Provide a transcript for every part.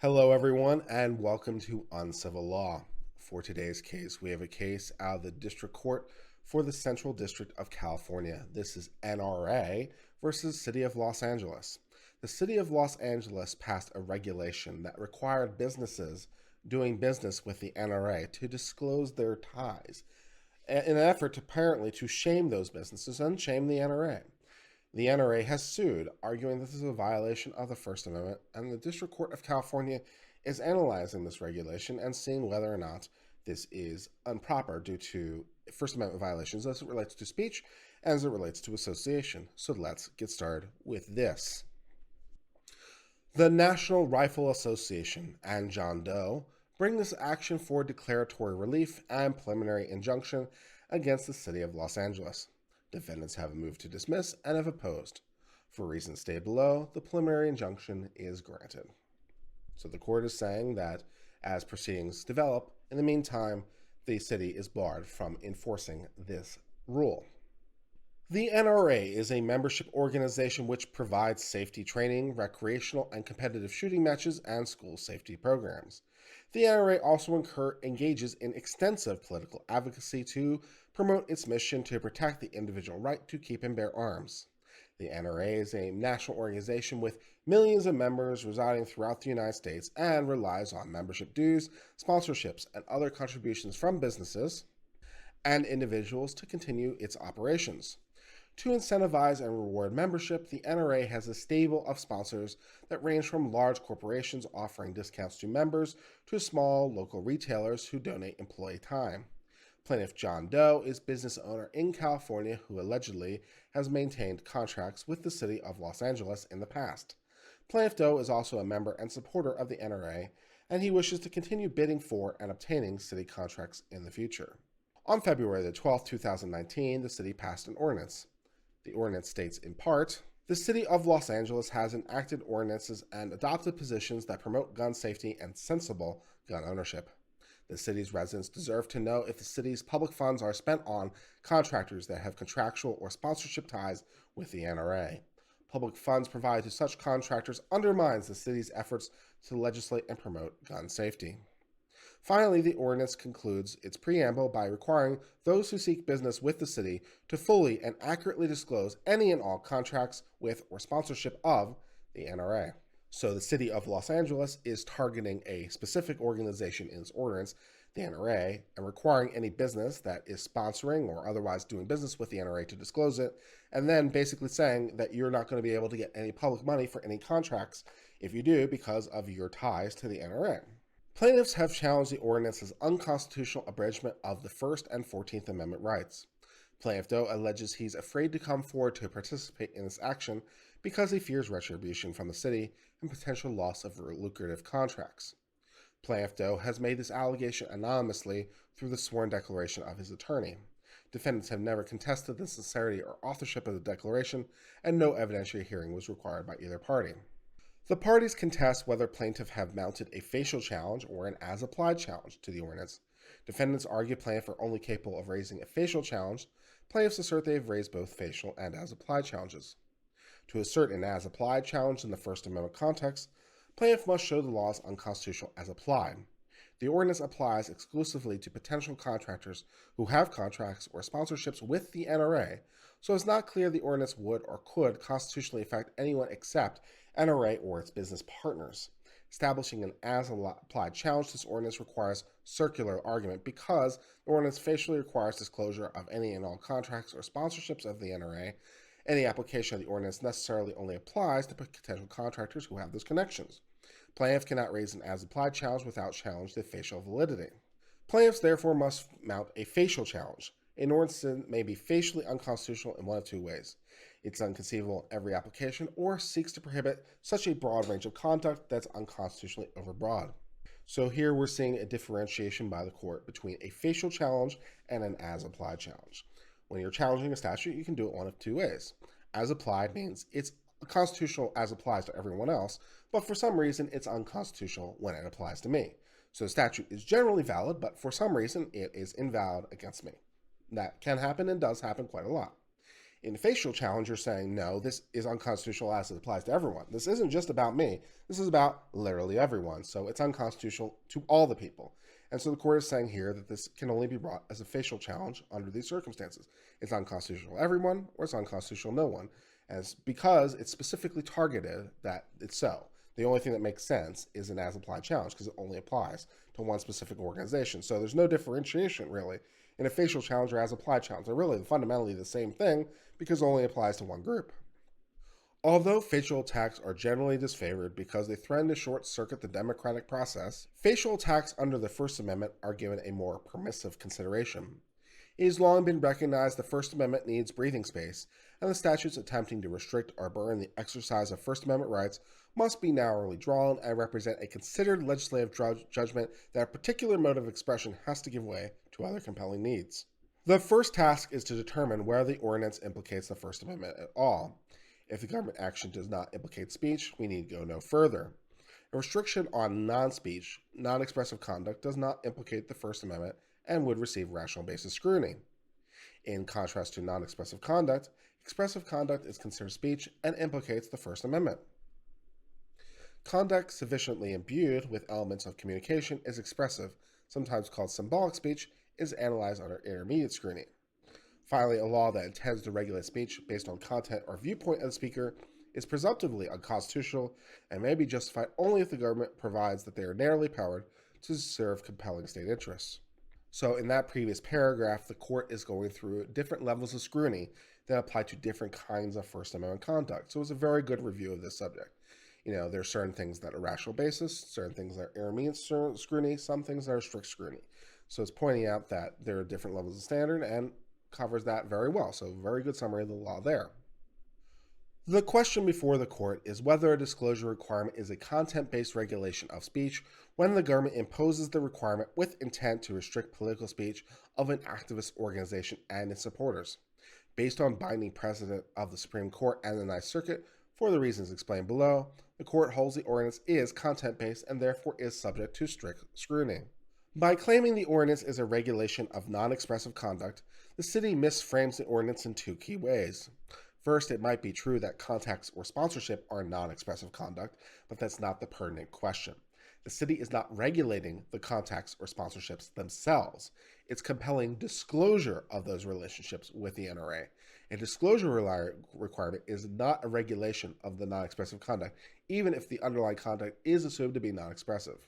Hello, everyone, and welcome to Uncivil Law. For today's case, we have a case out of the District Court for the Central District of California. This is NRA versus City of Los Angeles. The City of Los Angeles passed a regulation that required businesses doing business with the NRA to disclose their ties in an effort apparently to shame those businesses and shame the NRA. The NRA has sued, arguing this is a violation of the First Amendment, and the District Court of California is analyzing this regulation and seeing whether or not this is improper due to First Amendment violations as it relates to speech and as it relates to association. So let's get started with this. The National Rifle Association and John Doe bring this action for declaratory relief and preliminary injunction against the City of Los Angeles. Defendants have moved to dismiss and have opposed. For reasons stated below, the preliminary injunction is granted. So the court is saying that as proceedings develop, in the meantime, the city is barred from enforcing this rule. The NRA is a membership organization which provides safety training, recreational and competitive shooting matches, and school safety programs. The NRA also engages in extensive political advocacy to promote its mission to protect the individual right to keep and bear arms. The NRA is a national organization with millions of members residing throughout the United States and relies on membership dues, sponsorships, and other contributions from businesses and individuals to continue its operations. To incentivize and reward membership, the NRA has a stable of sponsors that range from large corporations offering discounts to members to small local retailers who donate employee time. Plaintiff John Doe is a business owner in California who allegedly has maintained contracts with the City of Los Angeles in the past. Plaintiff Doe is also a member and supporter of the NRA, and he wishes to continue bidding for and obtaining city contracts in the future. On February the 12th, 2019, the city passed an ordinance. The ordinance states, in part, the City of Los Angeles has enacted ordinances and adopted positions that promote gun safety and sensible gun ownership. The city's residents deserve to know if the city's public funds are spent on contractors that have contractual or sponsorship ties with the NRA. Public funds provided to such contractors undermines the city's efforts to legislate and promote gun safety. Finally, the ordinance concludes its preamble by requiring those who seek business with the city to fully and accurately disclose any and all contracts with or sponsorship of the NRA. So the City of Los Angeles is targeting a specific organization in its ordinance, the NRA, and requiring any business that is sponsoring or otherwise doing business with the NRA to disclose it, and then basically saying that you're not going to be able to get any public money for any contracts if you do because of your ties to the NRA. Plaintiffs have challenged the ordinance as unconstitutional abridgment of the First and 14th Amendment rights. Plaintiff Doe alleges he's afraid to come forward to participate in this action because he fears retribution from the city and potential loss of lucrative contracts. Plaintiff Doe has made this allegation anonymously through the sworn declaration of his attorney. Defendants have never contested the sincerity or authorship of the declaration, and no evidentiary hearing was required by either party. The parties contest whether plaintiffs have mounted a facial challenge or an as-applied challenge to the ordinance. Defendants argue plaintiffs are only capable of raising a facial challenge. Plaintiffs assert they have raised both facial and as-applied challenges. To assert an as-applied challenge in the First Amendment context, plaintiff must show the law is unconstitutional as applied. The ordinance applies exclusively to potential contractors who have contracts or sponsorships with the NRA, so it's not clear the ordinance would or could constitutionally affect anyone except NRA or its business partners. Establishing an as-applied challenge to this ordinance requires circular argument because the ordinance facially requires disclosure of any and all contracts or sponsorships of the NRA. Any application of the ordinance necessarily only applies to potential contractors who have those connections. Plaintiffs cannot raise an as-applied challenge without challenge to facial validity. Plaintiffs therefore must mount a facial challenge. An ordinance may be facially unconstitutional in one of two ways. It's inconceivable in every application or seeks to prohibit such a broad range of conduct that's unconstitutionally overbroad. So here we're seeing a differentiation by the court between a facial challenge and an as-applied challenge. When you're challenging a statute, you can do it one of two ways. As applied means it's constitutional as applies to everyone else, but for some reason it's unconstitutional when it applies to me. So the statute is generally valid, but for some reason it is invalid against me. That can happen and does happen quite a lot. In facial challenge, you're saying, no, this is unconstitutional as it applies to everyone. This isn't just about me. This is about literally everyone. So it's unconstitutional to all the people. And so the court is saying here that this can only be brought as a facial challenge under these circumstances. It's unconstitutional to everyone, or it's unconstitutional to no one. As because it's specifically targeted that it's so. The only thing that makes sense is an as-applied challenge because it only applies to one specific organization. So there's no differentiation, really, in a facial challenge or as-applied challenge. They're really fundamentally the same thing because it only applies to one group. Although facial attacks are generally disfavored because they threaten to short-circuit the democratic process, facial attacks under the First Amendment are given a more permissive consideration. It has long been recognized the First Amendment needs breathing space, and the statutes attempting to restrict or burden the exercise of First Amendment rights must be narrowly drawn and represent a considered legislative judgment that a particular mode of expression has to give way to other compelling needs. The first task is to determine whether the ordinance implicates the First Amendment at all. If the government action does not implicate speech, we need go no further. A restriction on non-speech, non-expressive conduct does not implicate the First Amendment and would receive rational basis scrutiny. In contrast to non-expressive conduct, expressive conduct is considered speech and implicates the First Amendment. Conduct sufficiently imbued with elements of communication is expressive, sometimes called symbolic speech, is analyzed under intermediate scrutiny. Finally, a law that intends to regulate speech based on content or viewpoint of the speaker is presumptively unconstitutional and may be justified only if the government provides that they are narrowly powered to serve compelling state interests. So in that previous paragraph, the court is going through different levels of scrutiny that apply to different kinds of First Amendment conduct. So it's a very good review of this subject. There are certain things that are rational basis, certain things that are intermediate scrutiny, some things that are strict scrutiny. So it's pointing out that there are different levels of standard and covers that very well. So very good summary of the law there. The question before the court is whether a disclosure requirement is a content-based regulation of speech when the government imposes the requirement with intent to restrict political speech of an activist organization and its supporters. Based on binding precedent of the Supreme Court and the Ninth Circuit, for the reasons explained below, the court holds the ordinance is content-based and therefore is subject to strict scrutiny. By claiming the ordinance is a regulation of non-expressive conduct, the city misframes the ordinance in two key ways. First, it might be true that contacts or sponsorship are non-expressive conduct, but that's not the pertinent question. The city is not regulating the contacts or sponsorships themselves. It's compelling disclosure of those relationships with the NRA. A disclosure requirement is not a regulation of the non-expressive conduct, even if the underlying conduct is assumed to be non-expressive.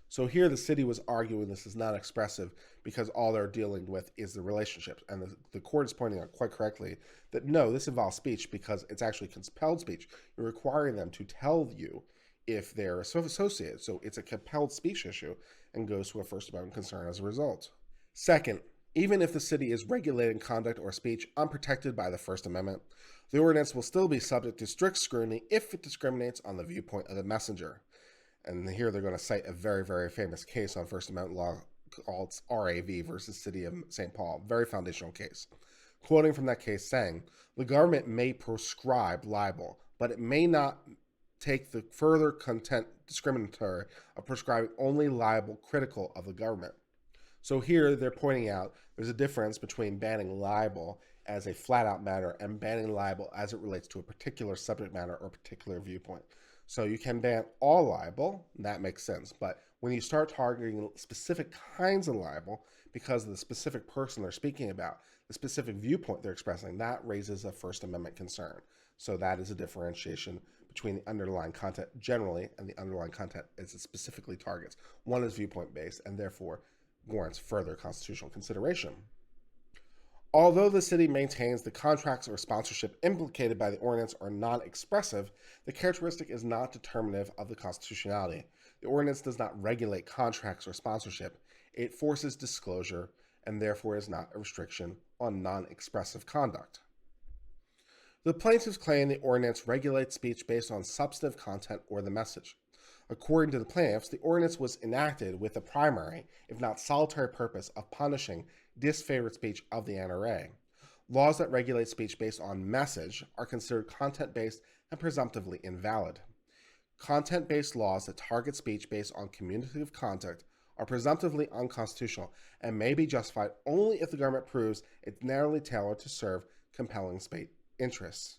So here the city was arguing this is not expressive because all they're dealing with is the relationships. And the court is pointing out quite correctly that no, this involves speech because it's actually compelled speech. You're requiring them to tell you if they're associated. So it's a compelled speech issue and goes to a First Amendment concern as a result. Second, even if the city is regulating conduct or speech unprotected by the First Amendment, the ordinance will still be subject to strict scrutiny if it discriminates on the viewpoint of the messenger. And here they're going to cite a very, very famous case on First Amendment law called RAV versus City of St. Paul. Very foundational case. Quoting from that case saying, the government may prescribe libel, but it may not take the further content discriminatory of prescribing only libel critical of the government. So here they're pointing out there's a difference between banning libel as a flat-out matter and banning libel as it relates to a particular subject matter or particular viewpoint. So you can ban all libel, that makes sense, but when you start targeting specific kinds of libel because of the specific person they're speaking about, the specific viewpoint they're expressing, that raises a First Amendment concern. So that is a differentiation between the underlying content generally and the underlying content as it specifically targets. One is viewpoint-based and therefore warrants further constitutional consideration. Although the city maintains the contracts or sponsorship implicated by the ordinance are non-expressive, the characteristic is not determinative of the constitutionality. The ordinance does not regulate contracts or sponsorship. It forces disclosure and therefore is not a restriction on non-expressive conduct. The plaintiffs claim the ordinance regulates speech based on substantive content or the message. According to the plaintiffs, the ordinance was enacted with the primary, if not solitary purpose of punishing disfavored speech of the NRA. Laws that regulate speech based on message are considered content-based and presumptively invalid. Content-based laws that target speech based on communicative conduct are presumptively unconstitutional and may be justified only if the government proves it's narrowly tailored to serve compelling state interests.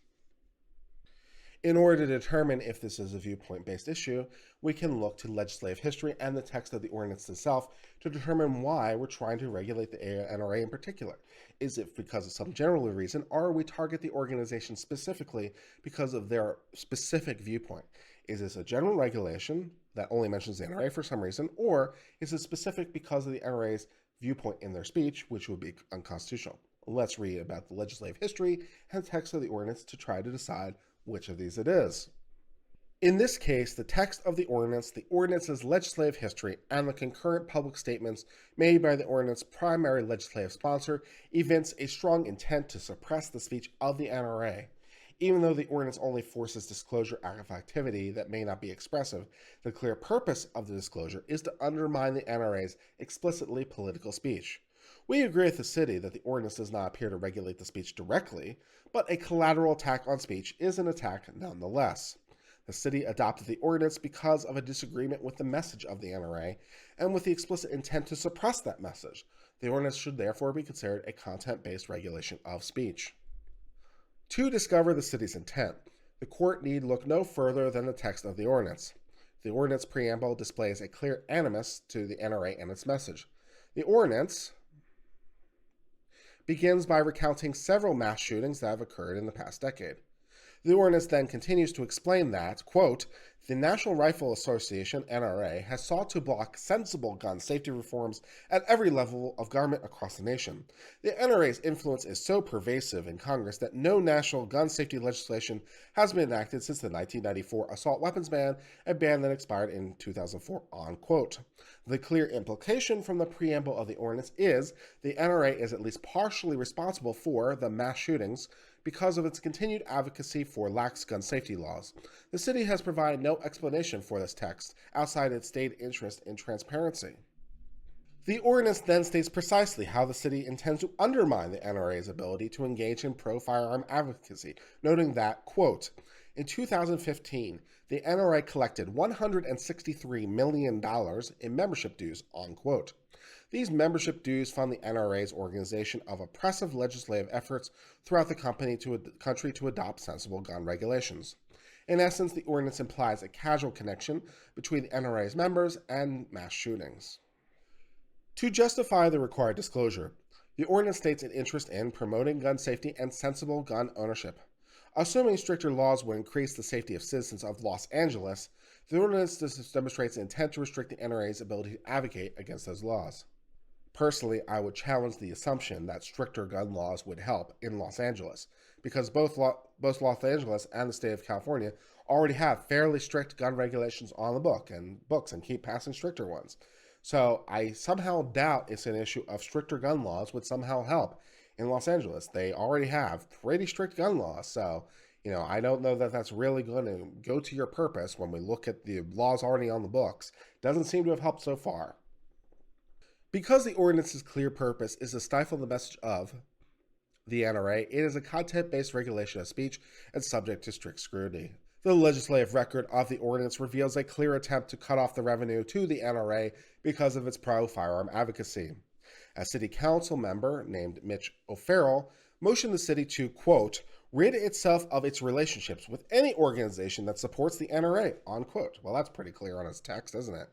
In order to determine if this is a viewpoint-based issue, we can look to legislative history and the text of the ordinance itself to determine why we're trying to regulate the NRA in particular. Is it because of some general reason, or we target the organization specifically because of their specific viewpoint? Is this a general regulation that only mentions the NRA for some reason, or is it specific because of the NRA's viewpoint in their speech, which would be unconstitutional? Let's read about the legislative history and text of the ordinance to try to decide which of these it is. In this case, the text of the ordinance's legislative history, and the concurrent public statements made by the ordinance's primary legislative sponsor evince a strong intent to suppress the speech of the NRA. Even though the ordinance only forces disclosure of activity that may not be expressive, the clear purpose of the disclosure is to undermine the NRA's explicitly political speech. We agree with the city that the ordinance does not appear to regulate the speech directly, but a collateral attack on speech is an attack nonetheless. The city adopted the ordinance because of a disagreement with the message of the NRA and with the explicit intent to suppress that message. The ordinance should therefore be considered a content-based regulation of speech. To discover the city's intent, the court need look no further than the text of the ordinance. The ordinance preamble displays a clear animus to the NRA and its message. The ordinance begins by recounting several mass shootings that have occurred in the past decade. The ordinance then continues to explain that, quote, the National Rifle Association, NRA, has sought to block sensible gun safety reforms at every level of government across the nation. The NRA's influence is so pervasive in Congress that no national gun safety legislation has been enacted since the 1994 assault weapons ban, a ban that expired in 2004, unquote. The clear implication from the preamble of the ordinance is the NRA is at least partially responsible for the mass shootings because of its continued advocacy for lax gun safety laws. The city has provided no explanation for this text outside its stated interest in transparency. The ordinance then states precisely how the city intends to undermine the NRA's ability to engage in pro-firearm advocacy, noting that, quote, in 2015, the NRA collected $163 million in membership dues, unquote. These membership dues fund the NRA's organization of oppressive legislative efforts throughout the country to adopt sensible gun regulations. In essence, the ordinance implies a causal connection between the NRA's members and mass shootings. To justify the required disclosure, the ordinance states an interest in promoting gun safety and sensible gun ownership. Assuming stricter laws would increase the safety of citizens of Los Angeles, the ordinance demonstrates an intent to restrict the NRA's ability to advocate against those laws. Personally, I would challenge the assumption that stricter gun laws would help in Los Angeles, because both Los Angeles and the state of California already have fairly strict gun regulations on the books and keep passing stricter ones. So I somehow doubt it's an issue of stricter gun laws would somehow help in Los Angeles. They already have pretty strict gun laws, so I don't know that that's really going to go to your purpose when we look at the laws already on the books. Doesn't seem to have helped so far. Because the ordinance's clear purpose is to stifle the message of the NRA, it is a content-based regulation of speech and subject to strict scrutiny. The legislative record of the ordinance reveals a clear attempt to cut off the revenue to the NRA because of its pro-firearm advocacy. A city council member named Mitch O'Farrell motioned the city to, quote, rid itself of its relationships with any organization that supports the NRA, unquote. Well, that's pretty clear on his text, isn't it?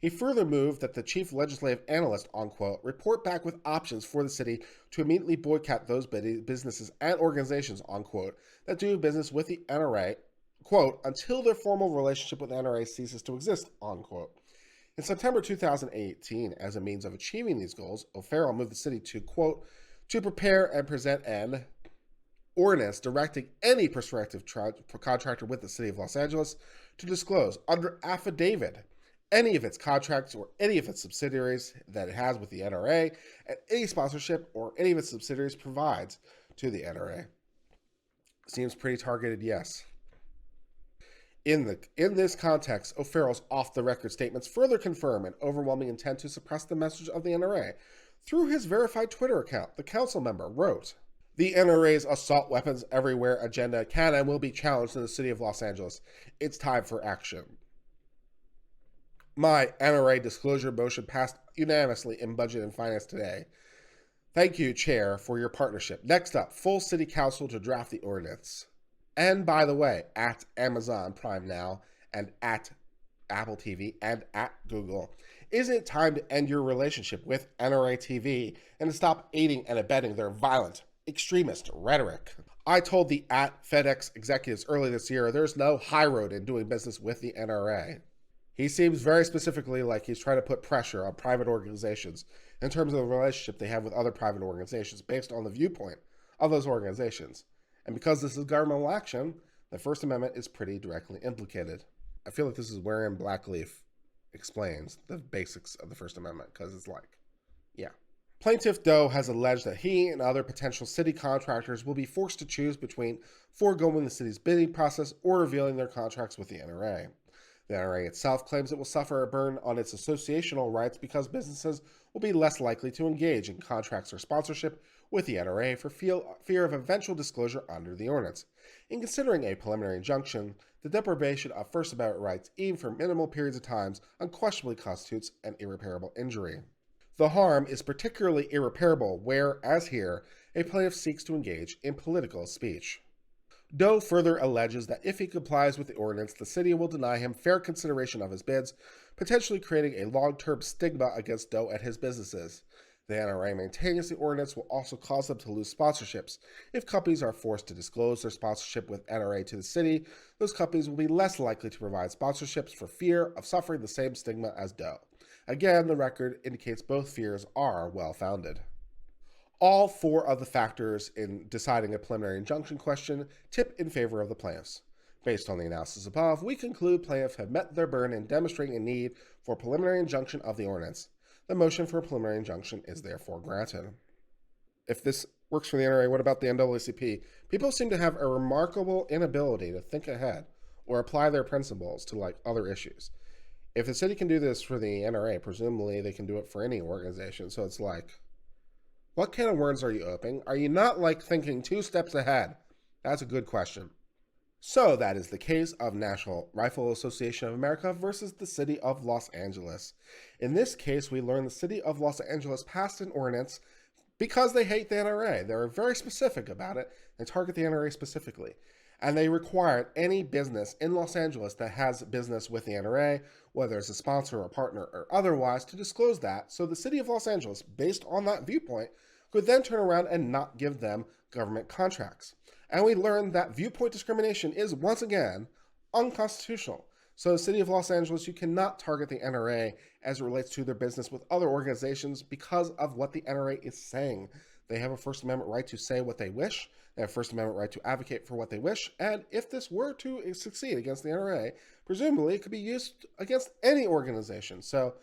He further moved that the chief legislative analyst, unquote, report back with options for the city to immediately boycott those businesses and organizations, unquote, that do business with the NRA, quote, until their formal relationship with the NRA ceases to exist, unquote. In September 2018, as a means of achieving these goals, O'Farrell moved the city to, quote, to prepare and present an ordinance directing any prospective contractor with the city of Los Angeles to disclose under affidavit any of its contracts or any of its subsidiaries that it has with the NRA, and any sponsorship or any of its subsidiaries provides to the NRA. Seems pretty targeted, yes. In this context, O'Farrell's off-the-record statements further confirm an overwhelming intent to suppress the message of the NRA. Through his verified Twitter account, the council member wrote, the NRA's assault weapons everywhere agenda can and will be challenged in the city of Los Angeles. It's time for action. My NRA disclosure motion passed unanimously in Budget and Finance today. Thank you, Chair, for your partnership. Next up, full City Council to draft the ordinance. And by the way, at Amazon Prime Now and at Apple TV and at Google, is it time to end your relationship with NRA TV and to stop aiding and abetting their violent, extremist rhetoric? I told the at FedEx executives early this year there's no high road in doing business with the NRA. He seems very specifically like he's trying to put pressure on private organizations in terms of the relationship they have with other private organizations based on the viewpoint of those organizations. And because this is governmental action, the First Amendment is pretty directly implicated. I feel like this is wherein Blackleaf explains the basics of the First Amendment, because it's like, yeah. Plaintiff Doe has alleged that he and other potential city contractors will be forced to choose between foregoing the city's bidding process or revealing their contracts with the NRA. The NRA itself claims it will suffer a burn on its associational rights because businesses will be less likely to engage in contracts or sponsorship with the NRA for fear of eventual disclosure under the ordinance. In considering a preliminary injunction, the deprivation of First Amendment rights, even for minimal periods of time, unquestionably constitutes an irreparable injury. The harm is particularly irreparable where, as here, a plaintiff seeks to engage in political speech. Doe further alleges that if he complies with the ordinance, the city will deny him fair consideration of his bids, potentially creating a long-term stigma against Doe and his businesses. The NRA maintains the ordinance will also cause them to lose sponsorships. If companies are forced to disclose their sponsorship with NRA to the city, those companies will be less likely to provide sponsorships for fear of suffering the same stigma as Doe. Again, the record indicates both fears are well-founded. All four of the factors in deciding a preliminary injunction question tip in favor of the plaintiffs. Based on the analysis above, we conclude plaintiffs have met their burden in demonstrating a need for a preliminary injunction of the ordinance. The motion for a preliminary injunction is therefore granted. If this works for the NRA, what about the NAACP? People seem to have a remarkable inability to think ahead or apply their principles to other issues. If the city can do this for the NRA, presumably they can do it for any organization. So it's like, what can of worms are you opening? Are you not thinking 2 steps ahead? That's a good question. So that is the case of National Rifle Association of America versus the City of Los Angeles. In this case, we learn the City of Los Angeles passed an ordinance because they hate the NRA. They're very specific about it. They target the NRA specifically. And they required any business in Los Angeles that has business with the NRA, whether it's a sponsor or a partner or otherwise, to disclose that. So the City of Los Angeles, based on that viewpoint, could then turn around and not give them government contracts. And we learned that viewpoint discrimination is, once again, unconstitutional. So the City of Los Angeles, you cannot target the NRA as it relates to their business with other organizations because of what the NRA is saying. They have a First Amendment right to say what they wish. They have a First Amendment right to advocate for what they wish. And if this were to succeed against the NRA, presumably it could be used against any organization. So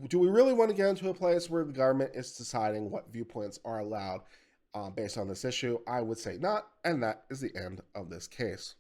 do we really want to get into a place where the government is deciding what viewpoints are allowed based on this issue? I would say not, and that is the end of this case.